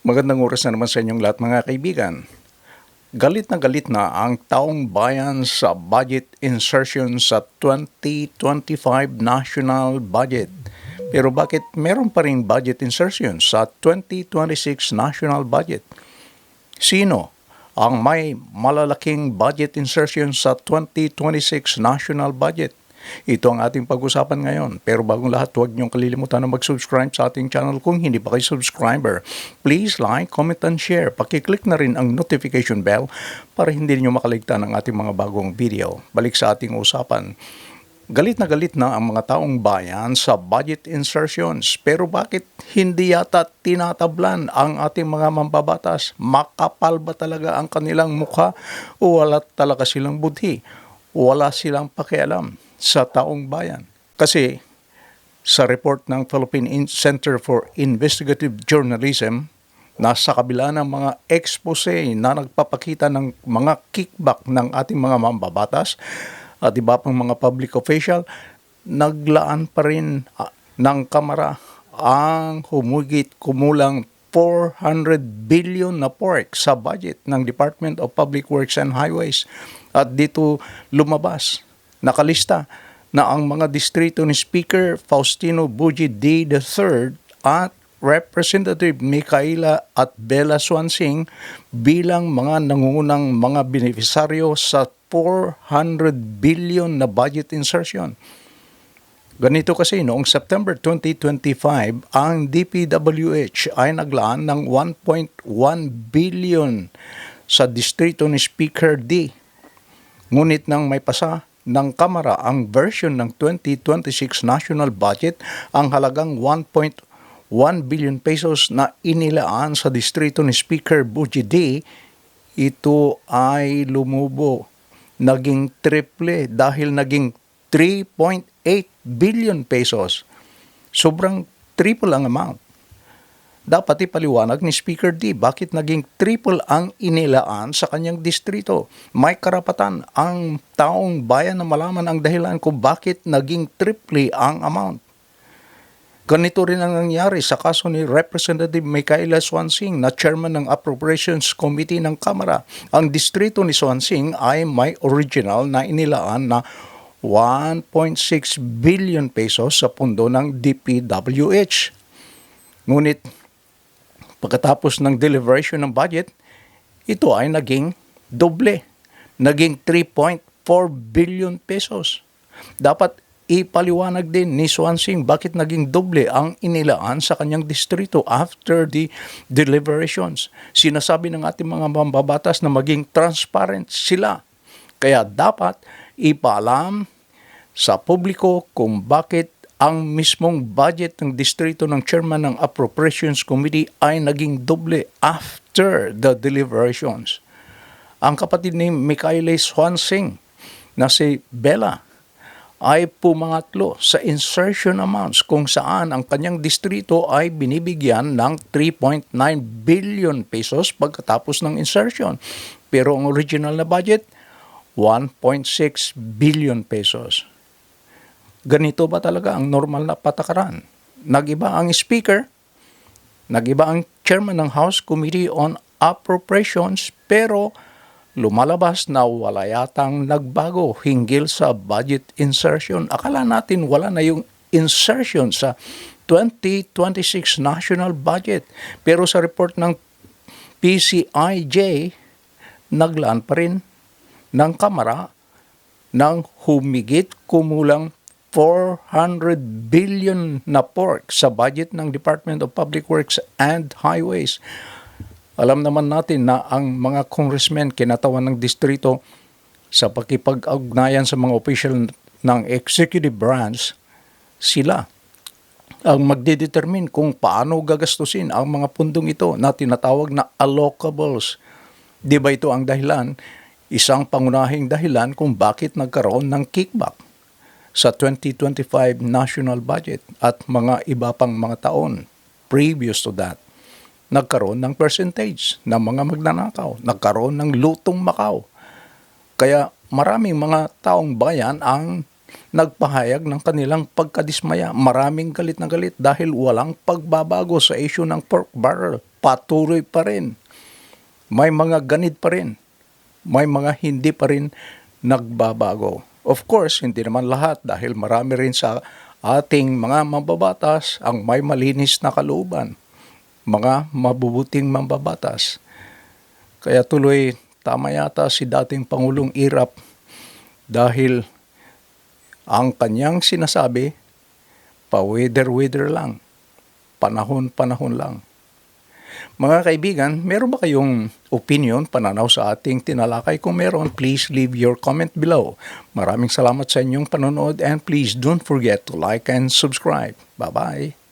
Magandang oras na naman sa inyong lahat mga kaibigan. Galit na ang taong bayan sa budget insertion sa 2025 national budget. Pero bakit meron pa rin budget insertion sa 2026 national budget? Sino ang may malalaking budget insertion sa 2026 national budget? Ito ang ating pag-usapan ngayon. Pero bagong lahat, huwag niyong kalilimutan na mag-subscribe sa ating channel kung hindi pa kayo subscriber. Please like, comment, and share. Pakiclick na rin ang notification bell para hindi niyo makaligtan ang ating mga bagong video. Balik sa ating usapan. Galit na ang mga taong bayan sa budget insertions. Pero bakit hindi yata tinatablan ang ating mga mambabatas? Makapal ba talaga ang kanilang mukha o wala talaga silang budhi? Wala silang pakialam sa taong bayan. Kasi sa report ng Philippine Center for Investigative Journalism, nasa kabila ng mga expose na nagpapakita ng mga kickback ng ating mga mambabatas at iba pang mga public official, naglaan pa rin ng Kamara ang humigit kumulang 400 billion na pork sa budget ng Department of Public Works and Highways. At dito lumabas, nakalista na ang mga distrito ni Speaker Faustino Buji D. III at Representative Micaela at Bella Swansing bilang mga nangungunang mga benepisaryo sa 400 billion na budget insertion. Ganito kasi noong September 2025, ang DPWH ay naglaan ng 1.1 billion sa distrito ni Speaker D. Ngunit nang may pasa ng Kamara ang version ng 2026 national budget, ang halagang 1.1 billion pesos na inilaan sa distrito ni Speaker Buji D, ito ay lumubo. Naging triple dahil naging 3.8 billion pesos. Sobrang triple ang amount. Dapat ipaliwanag ni Speaker D bakit naging triple ang inilaan sa kanyang distrito. May karapatan ang taong bayan na malaman ang dahilan kung bakit naging triple ang amount. Ganito rin ang nangyari sa kaso ni Representative Micaela Swansing na chairman ng Appropriations Committee ng Kamara. Ang distrito ni Swansing ay may original na inilaan na 1.6 billion pesos sa pundo ng DPWH. Ngunit pagkatapos ng deliberation ng budget, ito ay naging doble. Naging 3.4 billion pesos. Dapat ipaliwanag din ni Swansing bakit naging doble ang inilaan sa kanyang distrito after the deliberations. Sinasabi ng ating mga mambabatas na maging transparent sila. Kaya dapat ipaalam sa publiko kung bakit ang mismong budget ng distrito ng chairman ng Appropriations Committee ay naging doble after the deliberations. Ang kapatid ni Micaela Swansing na si Bella ay pumangatlo sa insertion amounts kung saan ang kanyang distrito ay binibigyan ng 3.9 billion pesos pagkatapos ng insertion. Pero ang original na budget, 1.6 billion pesos. Ganito ba talaga ang normal na patakaran? Nag-iba ang speaker, nag-iba ang chairman ng House Committee on Appropriations, pero lumalabas na wala yatang nagbago hinggil sa budget insertion. Akala natin wala na yung insertion sa 2026 national budget. Pero sa report ng PCIJ, naglaan pa rin ng Kamara ng humigit kumulang 400 billion na pork sa budget ng Department of Public Works and Highways. Alam naman natin na ang mga congressmen kinatawan ng distrito sa pakipag-ugnayan sa mga official ng executive branch, sila ang magdedetermine kung paano gagastusin ang mga pundong ito na tinatawag na allocables. Di ba ito ang dahilan, isang pangunahing dahilan kung bakit nagkaroon ng kickback sa 2025 national budget at mga iba pang mga taon previous to that? Nagkaroon ng percentage ng mga magnanakaw, nagkaroon ng lutong Macau. Kaya maraming mga taong bayan ang nagpahayag ng kanilang pagkadismaya. Maraming galit na galit dahil walang pagbabago sa issue ng pork barrel. patuloy pa rin. May mga ganid pa rin. May mga hindi pa rin nagbabago. Of course, hindi naman lahat dahil marami rin sa ating mga mambabatas ang may malinis na kalooban. Mga mabubuting mambabatas. Kaya tuloy tama yata si dating Pangulong Irap dahil ang kanyang sinasabi, pa-wither-wither lang. Panahon-panahon lang. Mga kaibigan, meron ba kayong opinion, pananaw sa ating tinalakay? Kung meron, please leave your comment below. Maraming salamat sa inyong panonood and please don't forget to like and subscribe. Bye-bye!